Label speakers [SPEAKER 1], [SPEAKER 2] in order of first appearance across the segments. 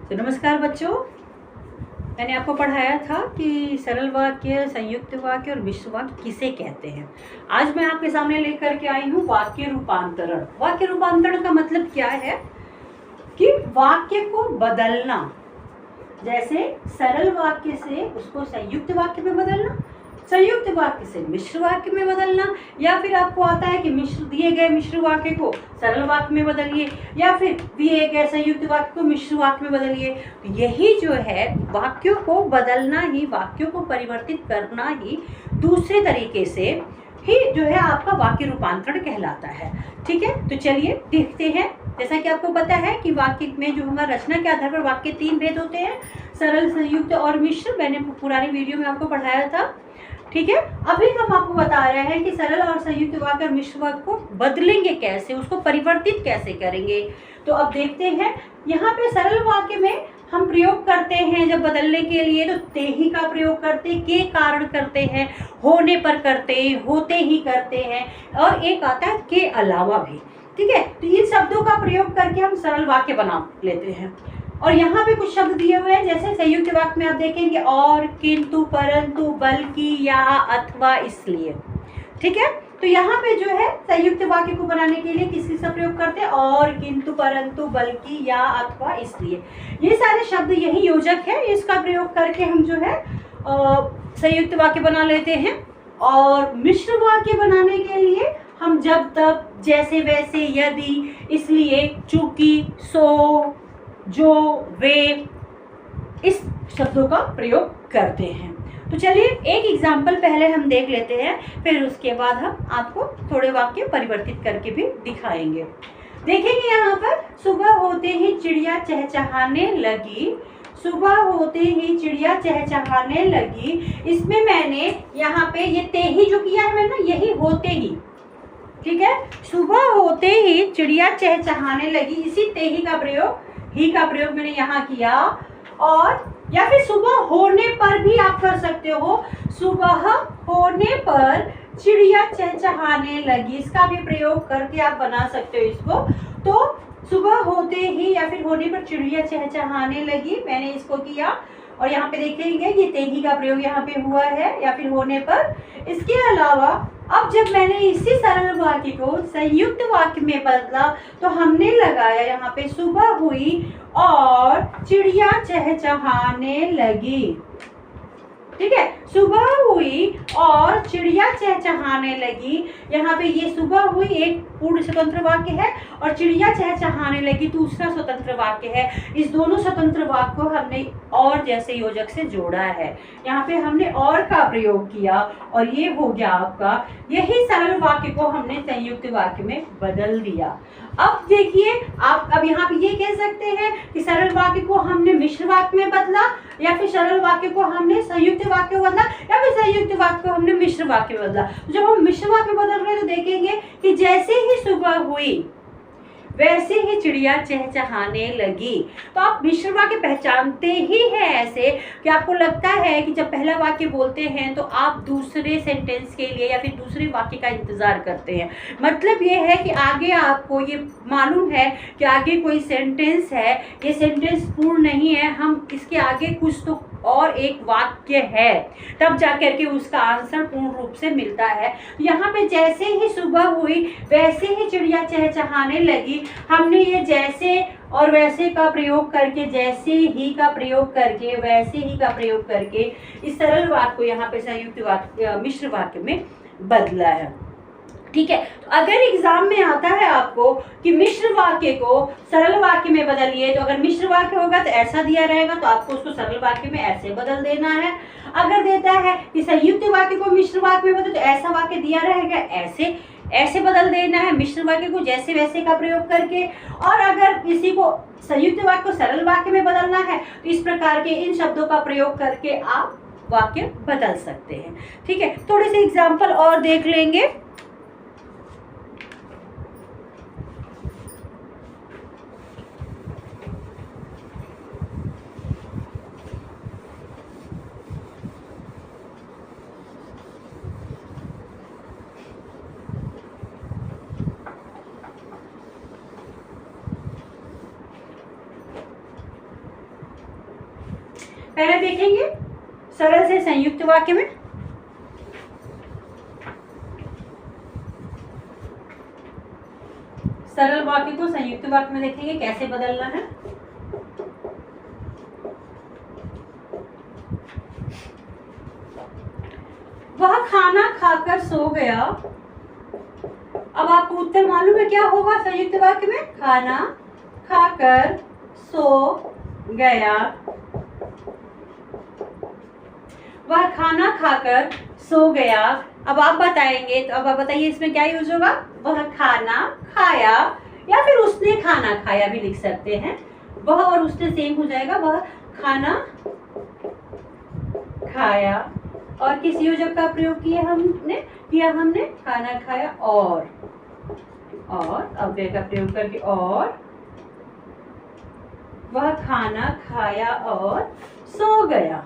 [SPEAKER 1] तो नमस्कार बच्चों, मैंने आपको पढ़ाया था कि सरल वाक्य, संयुक्त वाक्य और मिश्र वाक्य किसे कहते हैं। आज मैं आपके सामने लेकर के आई हूँ वाक्य रूपांतरण। वाक्य रूपांतरण का मतलब क्या है कि वाक्य को बदलना। जैसे सरल वाक्य से उसको संयुक्त वाक्य में बदलना, संयुक्त वाक्य से मिश्र वाक्य में बदलना, या फिर आपको आता है कि दिए गए मिश्र वाक्य को सरल वाक्य में बदलिए, या फिर दिए गए संयुक्त वाक्य को मिश्र वाक्य में बदलिए। तो यही जो है वाक्यों को बदलना ही, वाक्यों को परिवर्तित करना ही दूसरे तरीके से ही जो है आपका वाक्य रूपांतरण कहलाता है। ठीक है, तो चलिए देखते हैं। जैसा कि आपको पता है कि वाक्य में जो हमारा रचना के आधार पर वाक्य 3 भेद होते हैं, सरल, संयुक्त और मिश्र। मैंने पुरानी वीडियो में आपको पढ़ाया था। ठीक है, अभी हम आपको बता रहे हैं कि सरल और संयुक्त वाक्य और मिश्र वाक्य को बदलेंगे कैसे, उसको परिवर्तित कैसे करेंगे। तो अब देखते हैं, यहाँ पे सरल वाक्य में हम प्रयोग करते हैं जब बदलने के लिए, तो ते ही का प्रयोग करते, के कारण करते हैं, होने पर करते हैं, होते ही करते हैं, और एक आता है के अलावा भी। ठीक है, तो इन शब्दों का प्रयोग करके हम सरल वाक्य बना लेते हैं। और यहाँ पे कुछ शब्द दिए हुए हैं, जैसे संयुक्त वाक्य में आप देखेंगे और, किंतु, परंतु, बल्कि, या, अथवा, इसलिए। ठीक है, तो यहाँ पे जो है संयुक्त वाक्य को बनाने के लिए किस किसका प्रयोग करते हैं, और, किंतु, परंतु, बल्कि, या, अथवा, इसलिए। ये सारे शब्द यही योजक है, इसका प्रयोग करके हम जो है संयुक्त वाक्य बना लेते हैं। और मिश्र वाक्य बनाने के लिए हम जब, तब, जैसे, वैसे, यदि, इसलिए, चूंकि, सो, जो, वे, इस शब्दों का प्रयोग करते हैं। तो चलिए एक एग्जाम्पल पहले हम देख लेते हैं, फिर उसके बाद हम आपको थोड़े वाक्य परिवर्तित करके भी दिखाएंगे। देखेंगे यहाँ पर, सुबह होते ही चिड़िया चहचहाने लगी। सुबह होते ही चिड़िया चहचहाने लगी, इसमें मैंने यहाँ पे ये ते ही जो किया है मैंने ना, यही होते ही। ठीक है, सुबह होते ही चिड़िया चहचहाने लगी, इसी ते ही का प्रयोग मैंने यहाँ किया। और या फिर सुबह होने पर भी आप कर सकते हो, सुबह होने पर चिड़िया चहचहाने लगी, इसका भी प्रयोग करके आप बना सकते हो इसको। तो सुबह होते ही या फिर होने पर चिड़िया चहचहाने लगी, मैंने इसको किया। और यहाँ पे देखेंगे ये ते ही का प्रयोग यहाँ पे हुआ है, या फिर होने पर। इसके अलावा अब जब मैंने इसी सरल वाक्य को संयुक्त वाक्य में बदला, तो हमने लगाया यहाँ पे सुबह हुई और चिड़िया चहचहाने लगी। ठीक है, सुबह हुई और चिड़िया चहचहाने लगी। यहाँ पे ये सुबह हुई एक पूर्ण स्वतंत्र वाक्य है और चिड़िया चहचहाने लगी दूसरा स्वतंत्र वाक्य है। इस दोनों स्वतंत्र वाक्य को हमने और जैसे योजक से जोड़ा है। यहाँ पे हमने और का प्रयोग किया और ये हो गया आपका, यही सरल वाक्य को हमने संयुक्त वाक्य में बदल दिया। अब देखिए, आप अब यहाँ पे ये कह सकते हैं कि सरल वाक्य को हमने मिश्र वाक्य में बदला, या फिर सरल वाक्य को हमने संयुक्त वाक्य में बदला, या फिर संयुक्त वाक्य को हमने मिश्र वाक्य में बदला। जब हम मिश्र वाक्य में बदल रहे हैं तो देखेंगे कि जैसे ही सुबह हुई वैसे ही चिड़िया चहचहाने लगी। तो आप मिश्र वाक्य पहचानते ही हैं ऐसे कि आपको लगता है कि जब पहला वाक्य बोलते हैं तो आप दूसरे सेंटेंस के लिए या फिर दूसरे वाक्य का इंतजार करते हैं। मतलब ये है कि आगे आपको ये मालूम है कि आगे कोई सेंटेंस है, ये सेंटेंस पूर्ण नहीं है, हम इसके आगे कुछ तो और एक वाक्य है, तब जाकर के उसका आंसर पूर्ण रूप से मिलता है। यहाँ पे जैसे ही सुबह हुई वैसे ही चिड़िया चहचहाने लगी, हमने ये जैसे और वैसे का प्रयोग करके, जैसे ही का प्रयोग करके, वैसे ही का प्रयोग करके इस सरल वाक्य को यहाँ पे संयुक्त वाक्य, मिश्र वाक्य में बदला है। ठीक है, तो अगर एग्जाम में आता है आपको कि मिश्र वाक्य को सरल वाक्य में बदलिए, तो अगर मिश्र वाक्य होगा तो ऐसा दिया रहेगा, तो आपको उसको सरल वाक्य में ऐसे बदल देना है। अगर देता है कि संयुक्त वाक्य को मिश्र वाक्य में बदल, तो ऐसा वाक्य दिया रहेगा, ऐसे बदल देना है, मिश्र वाक्य को जैसे वैसे का प्रयोग करके। और अगर किसी को संयुक्त वाक्य को सरल वाक्य में बदलना है, तो इस प्रकार के इन शब्दों का प्रयोग करके आप वाक्य बदल सकते हैं। ठीक है, थोड़े से एग्जाम्पल और देख लेंगे। पहले देखेंगे सरल से संयुक्त वाक्य में। सरल वाक्य को संयुक्त वाक्य में देखेंगे कैसे बदलना है। वह खाना खाकर सो गया। अब आपको उत्तर मालूम है क्या होगा संयुक्त वाक्य में? खाना खाकर सो गया। वह खाना खाकर सो गया। अब आप बताएंगे, तो अब आप बताइए इसमें क्या यूज होगा? वह खाना खाया, या फिर उसने खाना खाया भी लिख सकते हैं। वह और उसने सेम हो जाएगा। वह खाना खाया, और किस योजक का प्रयोग किया हमने खाना खाया और अव्यय का प्रयोग करके। और वह खाना खाया और सो गया।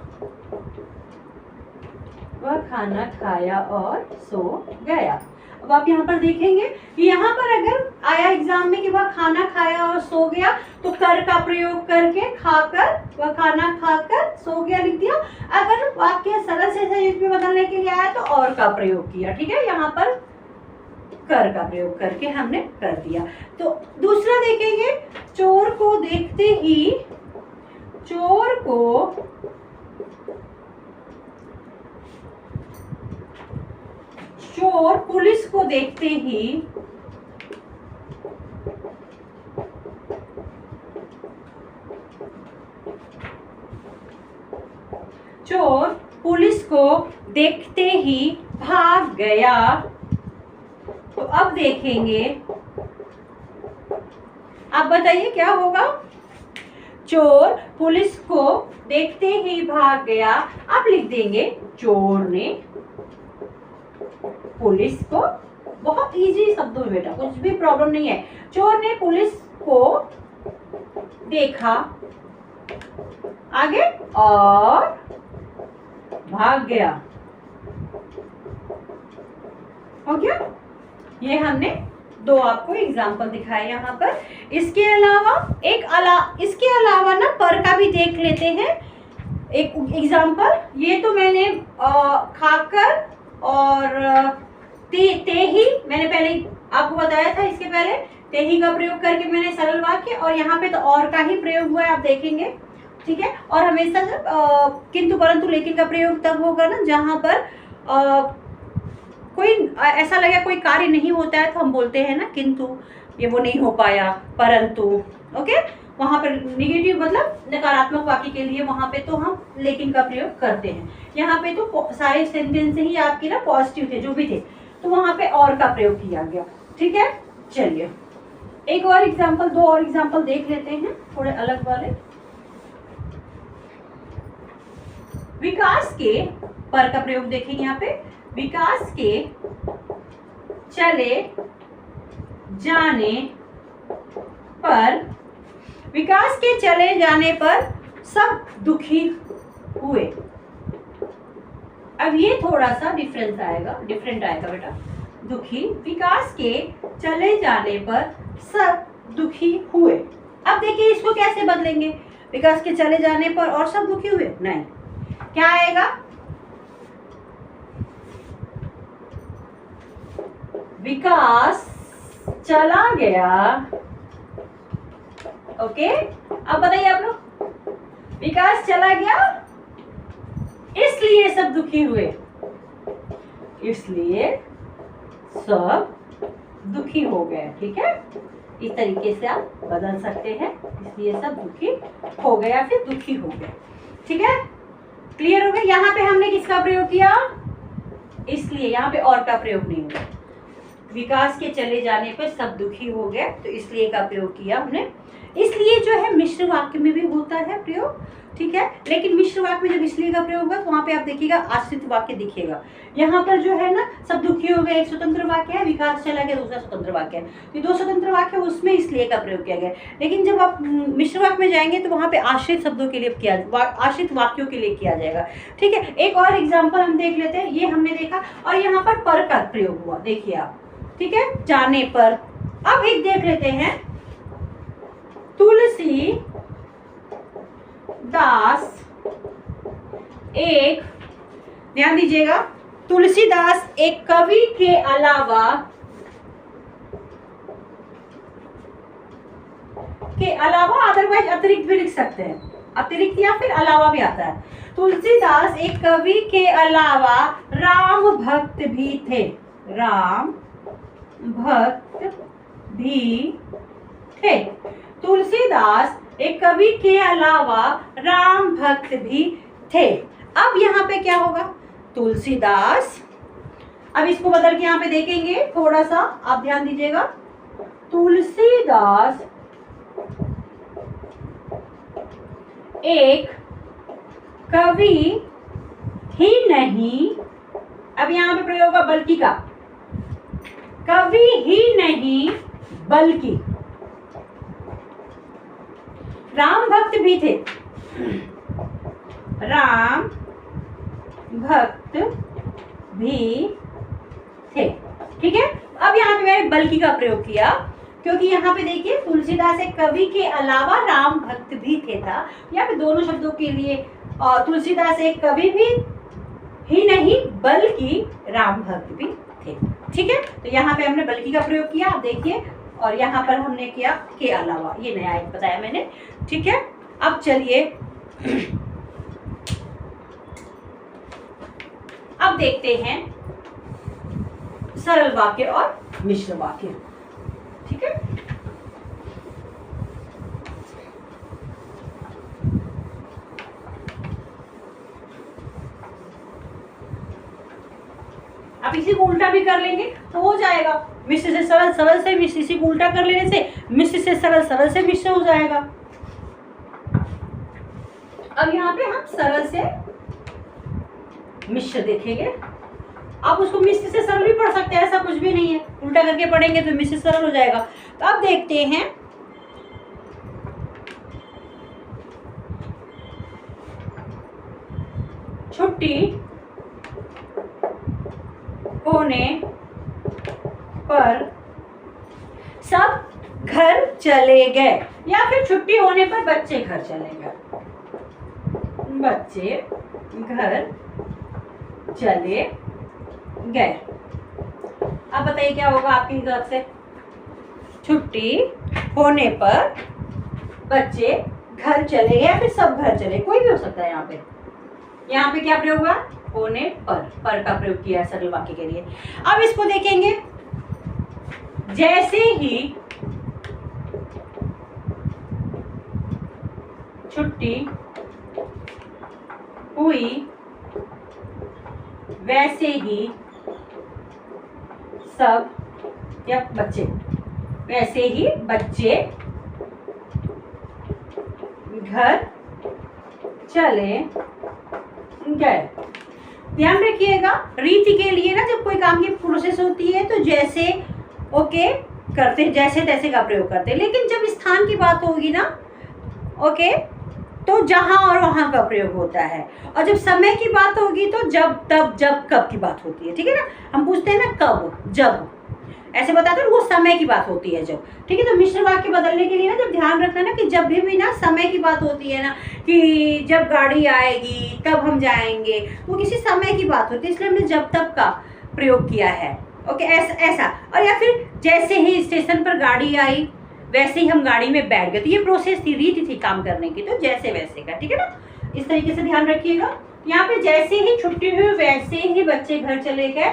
[SPEAKER 1] वह खाना खाया और सो गया। अब आप यहाँ पर देखेंगे कि यहाँ पर अगर आया एग्जाम में कि वह खाना खाया और सो गया, तो कर का प्रयोग करके खाकर, वह खाना खाकर सो गया लिख दिया। अगर वाक्य सरल से संयुक्त में बदलने के लिए आया तो और का प्रयोग किया। ठीक है, यहाँ पर कर का प्रयोग करके हमने कर दिया। तो दूसरा देखेंगे, चोर को देखते ही, चोर पुलिस को देखते ही चोर पुलिस को देखते ही भाग गया। तो अब देखेंगे, आप बताइए क्या होगा? चोर पुलिस को देखते ही भाग गया। आप लिख देंगे चोर ने पुलिस को, बहुत इजी शब्दों में बेटा, कुछ भी प्रॉब्लम नहीं है। चोर ने पुलिस को देखा, आगे और भाग गया। हो गया? ये हमने दो आपको एग्जाम्पल दिखाए यहाँ पर। इसके अलावा ना पर का भी देख लेते हैं एक एग्जाम्पल। ये तो मैंने खाकर और ते ही मैंने पहले आपको बताया था। इसके पहले ते ही का प्रयोग करके मैंने सरल वाक्य, और यहाँ पे तो और का ही प्रयोग हुआ है, आप देखेंगे। ठीक है, और हमेशा जब किंतु परंतु लेकिन का प्रयोग तब होगा ना जहाँ पर कोई ऐसा लगे कोई कार्य नहीं होता है, तो हम बोलते हैं ना किंतु ये वो नहीं हो पाया, परंतु। ओके, वहाँ पर निगेटिव मतलब नकारात्मक वाक्य के लिए वहाँ पे तो हम लेकिन का प्रयोग करते हैं। यहाँ पे तो सारे सेंटेंस ही आपके ना पॉजिटिव थे, जो भी थे, तो वहाँ पे और का प्रयोग किया गया। ठीक है, चलिए एक और एग्जाम्पल, दो और एग्जाम्पल देख लेते हैं, थोड़े अलग वाले। विकास के पर का प्रयोग देखेंगे यहाँ पे। विकास के चले जाने पर, विकास के चले जाने पर सब दुखी हुए। अब ये थोड़ा सा डिफरेंट आएगा बेटा। दुखी, विकास के चले जाने पर सब दुखी हुए। अब देखिए इसको कैसे बदलेंगे? विकास के चले जाने पर और सब दुखी हुए, नहीं, क्या आएगा? विकास चला गया। ओके, अब बताइए आप लोग, विकास चला गया इसलिए सब दुखी हुए, इसलिए सब दुखी हो गए। ठीक है, इस तरीके से आप बदल सकते हैं, इसलिए सब दुखी हो गए या फिर दुखी हो गए। ठीक है, क्लियर हो गया? यहाँ पे हमने किसका प्रयोग किया? इसलिए यहाँ पे और का प्रयोग नहीं हुआ। विकास के चले जाने पर सब दुखी हो गए, तो इसलिए का प्रयोग किया हमने। इसलिए जो है मिश्र वाक्य में भी होता है प्रयोग। ठीक है, लेकिन मिश्र वाक्य में जब इसलिए का प्रयोग होगा तो वहां पे आप देखिएगा आश्रित वाक्य दिखेगा। यहाँ पर जो है ना सब दुखी हो गए, एक स्वतंत्र वाक्य है, विकास चला गया दूसरा स्वतंत्र वाक्य है, तो दो स्वतंत्र वाक्य उसमें इसलिए का प्रयोग किया गया। लेकिन जब आप मिश्र वाक्य में जाएंगे तो वहां पे आश्रित शब्दों के लिए आश्रित वाक्यों के लिए किया जाएगा। ठीक है, एक और एग्जाम्पल हम देख लेते हैं। ये हमने देखा, और यहाँ पर का प्रयोग हुआ, देखिए आप। ठीक है, जाने पर। अब एक देख लेते हैं, तुलसी दास एक, ध्यान दीजिएगा, तुलसीदास एक कवि के अलावा अदरवाइज अतिरिक्त भी लिख सकते हैं, अतिरिक्त या फिर अलावा भी आता है। तुलसीदास एक कवि के अलावा राम भक्त भी थे, राम भक्त भी थे। तुलसीदास एक कवि के अलावा राम भक्त भी थे। अब यहाँ पे क्या होगा, तुलसीदास, अब इसको बदल के यहाँ पे देखेंगे थोड़ा सा, आप ध्यान दीजिएगा। तुलसीदास एक कवि ही नहीं, अब यहाँ पे प्रयोग है बल्कि का, कवि ही नहीं बल्कि राम भक्त भी थे, राम भक्त भी थे। ठीक है, अब यहाँ पे मैंने बल्कि का प्रयोग किया क्योंकि यहाँ पे देखिए तुलसीदास एक कवि के अलावा राम भक्त भी थे था, यहाँ पे दोनों शब्दों के लिए तुलसीदास एक कवि भी ही नहीं बल्कि राम भक्त भी थे। ठीक है, तो यहाँ पे हमने बल्कि का प्रयोग किया, आप देखिए, और यहाँ पर हमने किया के अलावा, ये नया एक बताया मैंने। ठीक है, अब चलिए अब देखते हैं सरल वाक्य और मिश्र वाक्य। ठीक है, अब इसी को उल्टा भी कर लेंगे तो हो जाएगा, मिश्र से सरल, सरल से मिश्र, इसी को उल्टा कर लेने से मिश्र से सरल, सरल से मिश्र हो जाएगा। अब यहाँ पे हम सरल से मिश्र देखेंगे, आप उसको मिश्र से सरल भी पढ़ सकते हैं, ऐसा कुछ भी नहीं है, उल्टा करके पढ़ेंगे तो मिश्र सरल हो जाएगा। तो अब देखते हैं, छुट्टी होने पर सब घर चले गए, या फिर छुट्टी होने पर बच्चे घर चले गए, बच्चे घर चले गए। अब बताइए क्या होगा आपकी हिसाब से, छुट्टी होने पर बच्चे घर चले गए या फिर सब घर चले, कोई भी हो सकता है। यहाँ पे क्या प्रयोग हुआ, होने पर का प्रयोग किया है सरल वाक्य के लिए। अब इसको देखेंगे, जैसे ही छुट्टी हुई वैसे ही सब, या बच्चे, वैसे ही बच्चे घर चले गए। ध्यान रखिएगा, रीति के लिए ना जब कोई काम की प्रोसेस होती है तो जैसे ओके करते, जैसे तैसे का प्रयोग करते हैं, लेकिन जब स्थान की बात होगी ना ओके तो जहां और वहां का प्रयोग होता है, और जब समय की बात होगी तो जब, तब, जब, कब की बात होती है। ठीक है ना, हम पूछते हैं ना कब, जब, ऐसे बताते हैं, वो समय की बात होती है जब। ठीक है, तो मिश्र वाक्य बदलने के लिए ना जब ध्यान रखना ना कि जब भी ना समय की बात होती है ना, कि जब गाड़ी आएगी तब हम जाएंगे, वो किसी समय की बात होती है, इसलिए हमने जब तब का प्रयोग किया है। ओके, ऐसा। और या फिर जैसे ही स्टेशन पर गाड़ी आई वैसे ही हम गाड़ी में बैठ गए, तो ये प्रोसेस थी, रीति थी काम करने की, तो जैसे वैसे का। ठीक है ना, इस तरीके से ध्यान रखिएगा। यहाँ पे जैसे ही छुट्टी हुई वैसे ही बच्चे घर चले गए।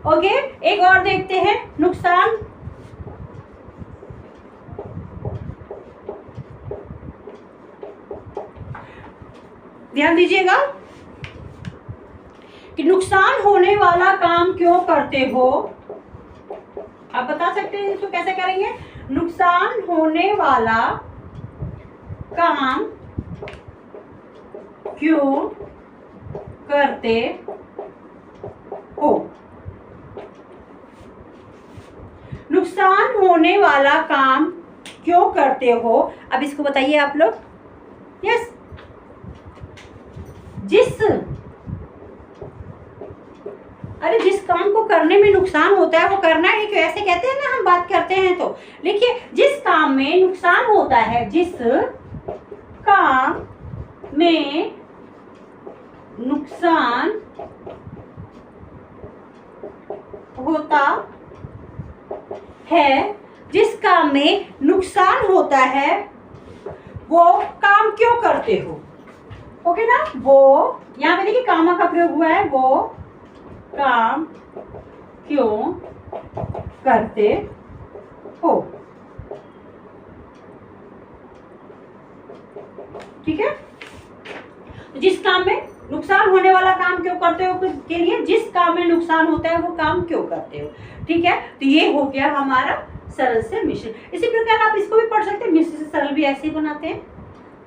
[SPEAKER 1] ओके, एक और देखते हैं, नुकसान ध्यान दीजिएगा कि नुकसान होने वाला काम क्यों करते हो, आप बता सकते हैं इसको कैसे करेंगे, नुकसान होने वाला काम क्यों करते हो, नुकसान होने वाला काम क्यों करते हो। अब इसको बताइए आप लोग। यस, जिस काम को करने में नुकसान होता है वो करना है, क्यों ऐसे कहते हैं ना हम बात करते हैं तो लिखिए, जिस काम में नुकसान होता है, जिस काम में नुकसान होता है, जिस काम में नुकसान होता है वो काम क्यों करते हो। ओके ना, वो यहाँ पे देखिए कामा का प्रयोग हुआ है, वो काम क्यों करते हो। ठीक है, जिस काम में नुकसान होने वाला काम क्यों करते हो के लिए जिस काम में नुकसान होता है वो काम क्यों करते हो। ठीक है, तो ये हो गया हमारा सरल से मिश्र। इसी प्रकार आप इसको भी पढ़ सकते हैं, मिश्र से सरल भी ऐसे ही बनाते हैं।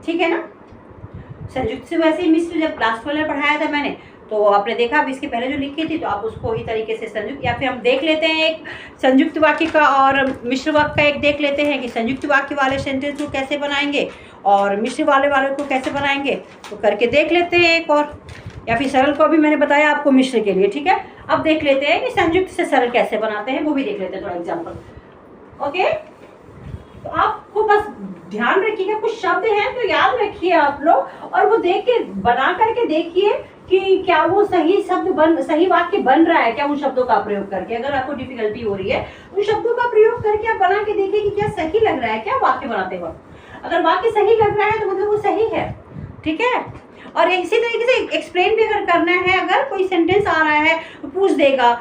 [SPEAKER 1] ठीक है ना, संयुक्त से वैसे ही मिश्र जब क्लास वाले पढ़ाया था मैंने, तो आपने देखा अब इसके पहले जो लिखी थी, तो आप उसको ही तरीके से संयुक्त, या फिर हम देख लेते हैं एक संयुक्त वाक्य का और मिश्र वाक्य का एक देख लेते हैं कि संयुक्त वाक्य वाले सेंटेंस को कैसे बनाएंगे और मिश्र वाले को कैसे बनाएंगे, तो करके देख लेते हैं एक और। या फिर सरल को अभी मैंने बताया आपको मिश्र के लिए। ठीक है, अब देख लेते हैं कि संयुक्त से सरल कैसे बनाते हैं, वो भी देख लेते हैं थोड़ा एग्जाम्पल। ओके, तो आपको बस ध्यान रखिएगा, कुछ शब्द हैं तो याद रखिए आप लोग, और वो देख के बना करके देखिए कि क्या वो सही शब्द सही वाक्य बन रहा है क्या उन शब्दों का प्रयोग करके। अगर आपको डिफिकल्टी हो रही है उन शब्दों का प्रयोग करके आप बना के देखिए कि क्या सही लग रहा है क्या वाक्य बनाते वक्त। अगर वाक्य सही लग रहा है तो मतलब वो सही है। ठीक है, और इसी तरीके से एक्सप्लेन भी अगर करना है, अगर कोई सेंटेंस आ रहा है तो पूछ देगा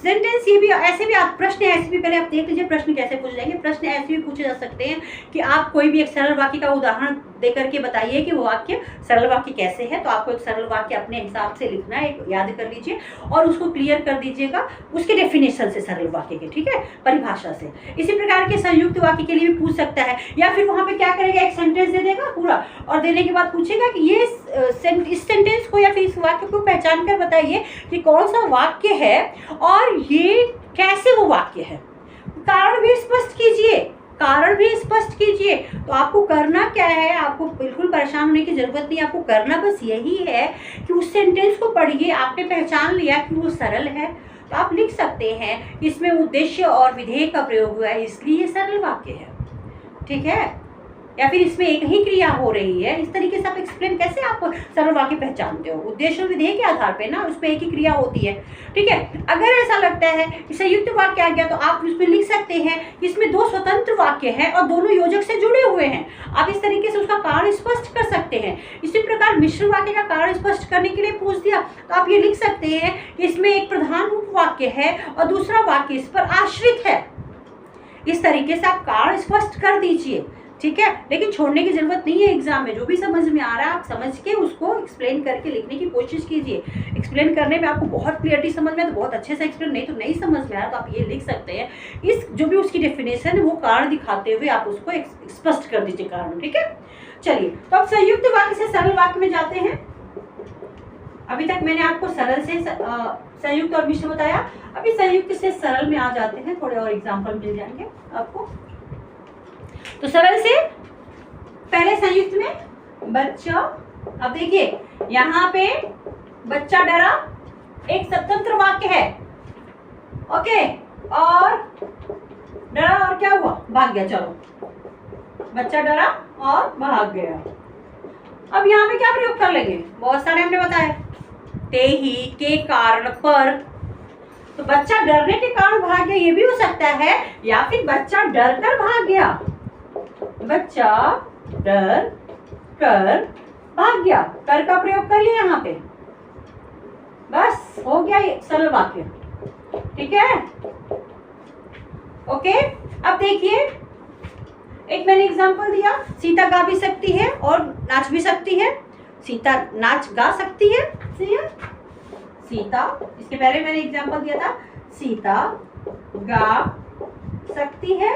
[SPEAKER 1] सेंटेंस। ये भी ऐसे भी आप प्रश्न ऐसे भी, पहले आप देख लीजिए प्रश्न कैसे पूछ जाएंगे। प्रश्न ऐसे भी पूछे जा सकते हैं कि आप कोई भी एक सरल वाक्य का उदाहरण देकर के बताइए कि वो वाक्य सरल वाक्य कैसे है। तो आपको एक सरल वाक्य अपने हिसाब से लिखना है, याद कर लीजिए और उसको क्लियर कर दीजिएगा उसके डेफिनेशन से सरल वाक्य के। ठीक है, परिभाषा से। इसी प्रकार के संयुक्त वाक्य के लिए भी पूछ सकता है, या फिर वहां पे क्या करेगा, एक सेंटेंस दे देगा पूरा, और देने के बाद पूछेगा कि ये इस सेंटेंस को या फिर इस वाक्य को पहचान कर बताइए कि कौन सा वाक्य है और ये कैसे वो वाक्य है। कारण भी स्पष्ट कीजिए, कारण भी स्पष्ट कीजिए। तो आपको करना क्या है, आपको बिल्कुल परेशान होने की जरूरत नहीं, आपको करना बस यही है कि उस सेंटेंस को पढ़िए। आपने पहचान लिया कि वो सरल है तो आप लिख सकते हैं इसमें उद्देश्य और विधेय का प्रयोग हुआ है इसलिए सरल वाक्य है। ठीक है, या फिर इसमें एक ही क्रिया हो रही है। इस तरीके से आप एक्सप्लेन कैसे आप सरल वाक्य पहचानते हो, उद्देश्य और विधेय के आधार पे ना, उसमें एक ही क्रिया होती है। ठीक है, अगर ऐसा लगता है कि संयुक्त वाक्य आ गया तो आप उसमें लिख सकते हैं इसमें दो स्वतंत्र वाक्य हैं और दोनों योजक से जुड़े हुए हैं। आप इस तरीके से उसका कारण स्पष्ट कर सकते हैं। इसी प्रकार मिश्र वाक्य का कारण स्पष्ट करने के लिए पूछ दिया तो आप ये लिख सकते हैं कि इसमें एक प्रधान उपवाक्य है और दूसरा वाक्य इस पर आश्रित है। इस तरीके से आप कारण स्पष्ट कर दीजिए। ठीक है, लेकिन छोड़ने की जरूरत नहीं है। एग्जाम में जो भी समझ में आ रहा है आप समझ के उसको एक्सप्लेन करके लिखने की कोशिश कीजिए। एक्सप्लेन करने में आपको बहुत क्लियरिटी समझ में आए तो बहुत अच्छे से एक्सप्लेन, नहीं तो नहीं समझ में आया तो आप ये लिख सकते हैं इस जो भी उसकी डेफिनेशन है वो कारण दिखाते हुए आप उसको स्पष्ट कर दीजिए कारण। ठीक है, चलिए तो अब संयुक्त वाक्य से सरल वाक्य में जाते हैं। अभी तक मैंने आपको सरल से संयुक्त और मिश्र बताया, अभी संयुक्त से सरल में आ जाते हैं। थोड़े और एग्जाम्पल मिल जाएंगे आपको। तो सरल से पहले संयुक्त में बच्चा, अब देखिए यहाँ पे बच्चा डरा एक स्वतंत्र वाक्य है। ओके, और डरा और क्या हुआ, भाग गया। चलो, बच्चा डरा और भाग गया। अब यहाँ पे क्या प्रयोग कर लेंगे, बहुत सारे हमने बताए, ते ही, के कारण, पर। तो बच्चा डरने के कारण भाग गया ये भी हो सकता है, या फिर बच्चा डर कर भाग गया। बच्चा डर कर भाग गया, कर का प्रयोग करिए यहाँ पे, बस हो गया ये सरल वाक्य। ठीक है, ओके। अब देखिए एक मैंने एग्जांपल दिया, सीता गा भी सकती है और नाच भी सकती है। सीता नाच गा सकती है, सीता, इसके पहले मैंने एग्जांपल दिया था, सीता गा सकती है।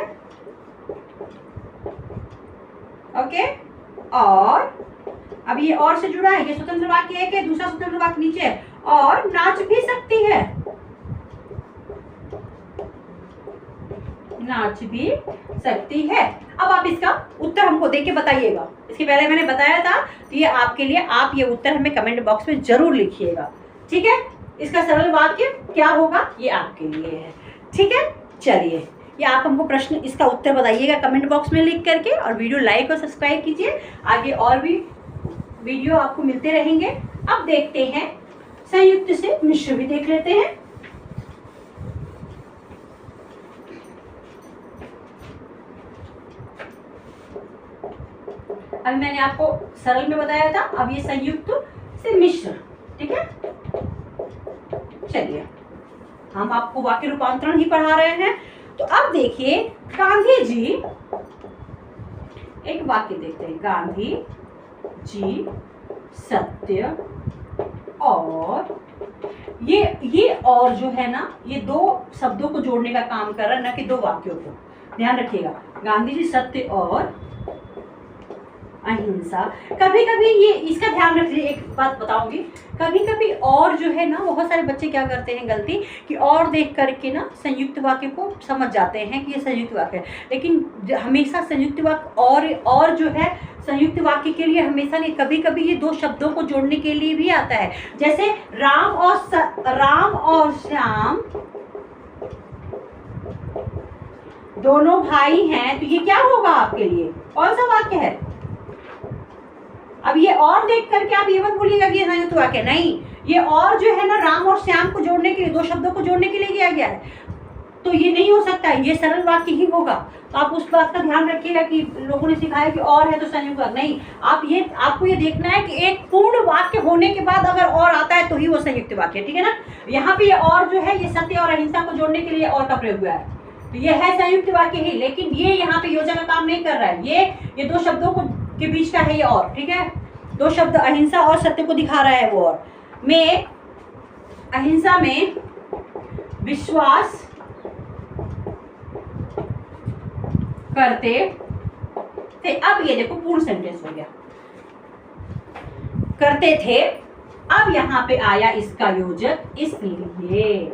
[SPEAKER 1] ओके, और अब ये और से जुड़ा है, ये स्वतंत्र वाक्य एक है, दूसरा स्वतंत्र वाक्य नीचे है, और नाच भी सकती है, नाच भी सकती है। अब आप इसका उत्तर हमको देख के बताइएगा। इसके पहले मैंने बताया था तो ये आपके लिए, आप ये उत्तर हमें कमेंट बॉक्स में जरूर लिखिएगा। ठीक है, इसका सरल वाक्य क्या होगा ये आपके लिए है। ठीक है, चलिए ये आप हमको प्रश्न इसका उत्तर बताइएगा कमेंट बॉक्स में लिख करके, और वीडियो लाइक और सब्सक्राइब कीजिए। आगे और भी वीडियो आपको मिलते रहेंगे। अब देखते हैं संयुक्त से मिश्र भी देख लेते हैं। अभी मैंने आपको सरल में बताया था, अब ये संयुक्त से मिश्र, ठीक है। चलिए हम आपको वाक्य रूपांतरण ही पढ़ा रहे हैं। तो अब देखिए गांधी जी, एक वाक्य देखते हैं। गांधी जी सत्य और ये और जो है ना, ये दो शब्दों को जोड़ने का काम कर रहा है, ना कि दो वाक्यों को। ध्यान रखिएगा, गांधी जी सत्य और अहिंसा। कभी कभी ये इसका ध्यान रखिए, एक बात बताऊंगी, कभी कभी और जो है ना, बहुत सारे बच्चे क्या करते हैं गलती कि और देख करके ना संयुक्त वाक्य को समझ जाते हैं कि ये संयुक्त वाक्य है, लेकिन हमेशा संयुक्त वाक्य और जो है संयुक्त वाक्य के लिए हमेशा नहीं, कभी कभी ये दो शब्दों को जोड़ने के लिए भी आता है। जैसे राम और श्याम दोनों भाई हैं, तो ये क्या होगा आपके लिए, कौन सा वाक्य है? अब ये और देख करके आप ये मत बोलिएगा कि ये संयुक्त वाक्य, नहीं, ये और जो है ना राम और श्याम को जोड़ने के लिए, दो शब्दों को जोड़ने के लिए किया गया है, तो ये नहीं हो सकता है, ये सरल वाक्य ही होगा। तो आप उस बात का ध्यान रखिएगा कि लोगों ने सिखाया कि और है तो संयुक्त वाक्य, नहीं, आपको ये देखना है कि एक पूर्ण वाक्य होने के बाद अगर और आता है तो ही वो संयुक्त वाक्य है, ठीक है ना। यहाँ पे ये और जो है ये सत्य और अहिंसा को जोड़ने के लिए और का प्रयोग हुआ है, तो ये है संयुक्त वाक्य ही, लेकिन ये यहाँ पे योजना का काम नहीं कर रहा है, ये दो शब्दों को के बीच का है ये और, ठीक है। दो शब्द अहिंसा और सत्य को दिखा रहा है वो और में, अहिंसा में विश्वास करते थे। अब ये देखो पूर्ण सेंटेंस हो गया, करते थे, अब यहां पे आया इसका योजक, इसलिए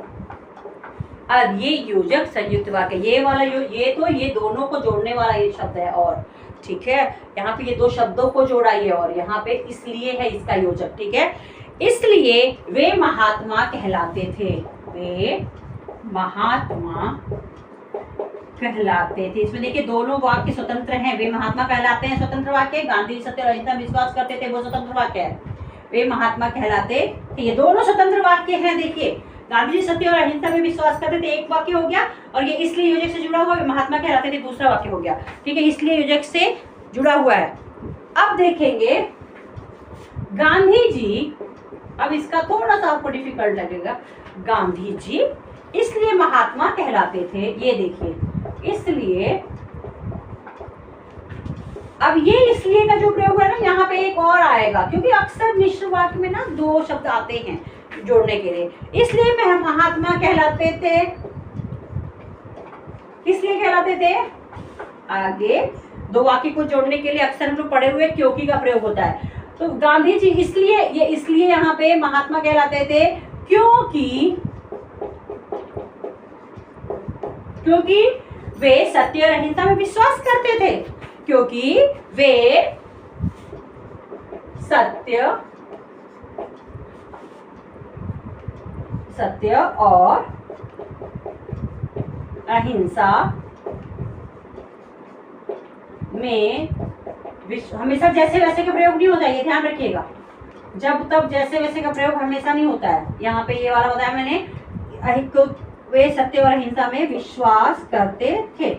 [SPEAKER 1] अब ये योजक संयुक्त वाक्य, ये वाला ये दोनों को जोड़ने वाला ये शब्द है और, ठीक है। यहाँ पे ये दो शब्दों को जोड़ा ये और, यहाँ पे इसलिए है इसका योजक, ठीक है। इसलिए वे महात्मा कहलाते थे, वे महात्मा कहलाते थे। इसमें देखिए दोनों वाक्य स्वतंत्र हैं, वे महात्मा कहलाते हैं स्वतंत्र वाक्य, गांधी सत्य और अहिंसा विश्वास करते थे वो स्वतंत्र वाक्य है, वे महात्मा कहलाते थे, ये दोनों स्वतंत्र वाक्य हैं। देखिए गांधी जी सत्य और अहिंसा में विश्वास करते थे, एक वाक्य हो गया, और ये इसलिए योजक से जुड़ा हुआ महात्मा कहलाते थे दूसरा वाक्य हो गया, ठीक है, इसलिए योजक से जुड़ा हुआ है। अब देखेंगे गांधी जी, अब इसका थोड़ा सा आपको डिफिकल्ट लगेगा, गांधी जी इसलिए महात्मा कहलाते थे, ये देखिए इसलिए, अब ये इसलिए का जो प्रयोग है ना, यहाँ पे एक और आएगा, क्योंकि अक्सर मिश्र वाक्य में ना दो शब्द आते हैं जोड़ने के लिए, इसलिए मैं महात्मा कहलाते थे, इसलिए कहलाते थे, आगे दो वाक्य को जोड़ने के लिए अक्सर हम लोग पढ़े हुए क्योंकि का प्रयोग होता है। तो गांधी जी इसलिए यहाँ पे महात्मा कहलाते थे क्योंकि वे सत्य और अहिंसा में विश्वास करते थे, क्योंकि वे सत्य और अहिंसा में हमेशा जैसे वैसे का प्रयोग नहीं होता है, ये ध्यान रखिएगा, जब तब जैसे वैसे का प्रयोग हमेशा नहीं होता है। यहाँ पे ये वाला बताया मैंने, वे सत्य और अहिंसा में विश्वास करते थे,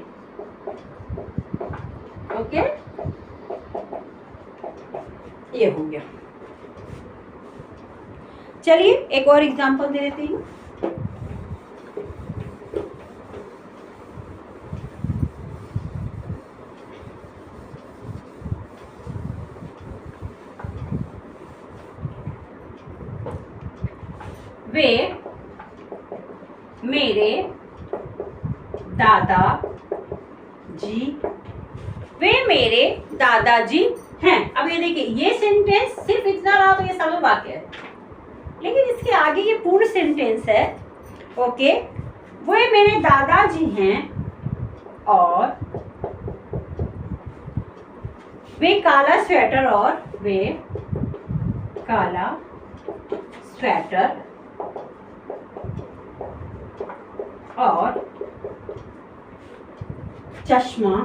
[SPEAKER 1] ओके, ये हो गया। चलिए एक और एग्जांपल दे देती हूँ। वे मेरे दादाजी हैं। अब ये देखिए ये सेंटेंस सिर्फ इतना रहा तो ये सरल वाक्य है, लेकिन इसके आगे ये पूर्ण सेंटेंस है, ओके। वे मेरे दादाजी हैं और वे काला स्वेटर और चश्मा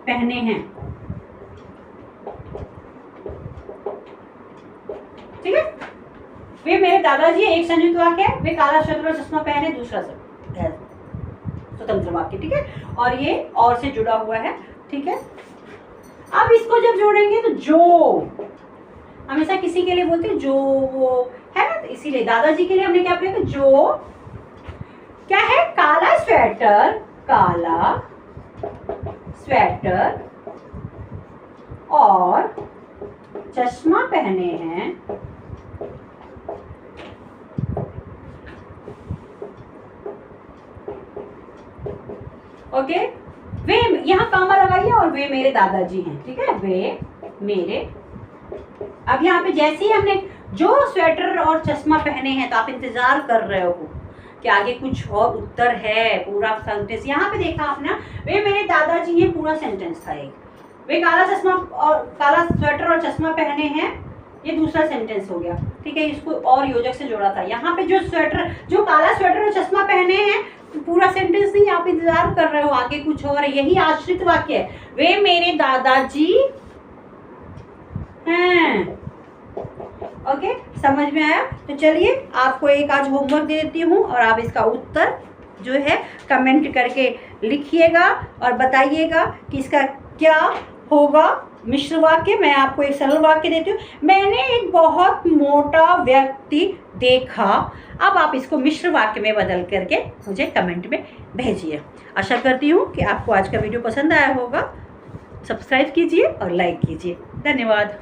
[SPEAKER 1] पहने हैं। वे मेरे दादाजी एक संयुक्त वाक्य है, वे काला स्वेटर और चश्मा पहने दूसरा स्वतंत्र वाक्य, ठीक है। और ये और से जुड़ा हुआ है, ठीक है। अब इसको जब जोड़ेंगे तो जो हमेशा किसी के लिए बोलते हैं जो वो है ना, तो इसीलिए दादाजी के लिए हमने क्या किया, जो क्या है, काला स्वेटर और चश्मा पहने हैं, ओके। वे यहाँ कामा लगाइए और वे मेरे दादाजी हैं, ठीक है, वे मेरे। अब यहाँ पे जैसे ही हमने जो स्वेटर और चश्मा पहने हैं तो आप इंतजार कर रहे हो कि आगे कुछ और उत्तर है, पूरा सेंटेंस। यहाँ पे देखा आपने, वे मेरे दादाजी हैं, पूरा सेंटेंस था एक। वे काला स्वेटर और चश्मा पहने हैं, ये दूसरा सेंटेंस हो गया, ठीक है। इसको और योजक से जोड़ा था। यहाँ पे जो काला स्वेटर और चश्मा पहने हैं, पूरा सेंटेंस नहीं, आप इंतजार कर रहे हो आगे कुछ और है, यही आश्रित वाक्य है। वे मेरे दादाजी हैं, ओके। समझ में आया? तो चलिए आपको एक आज होमवर्क दे देती हूँ और आप इसका उत्तर जो है कमेंट करके लिखिएगा और बताइएगा कि इसका क्या होगा मिश्र वाक्य। मैं आपको एक सरल वाक्य देती हूँ, मैंने एक बहुत मोटा व्यक्ति देखा। अब आप इसको मिश्र वाक्य में बदल करके मुझे कमेंट में भेजिए। आशा करती हूँ कि आपको आज का वीडियो पसंद आया होगा। सब्सक्राइब कीजिए और लाइक कीजिए। धन्यवाद।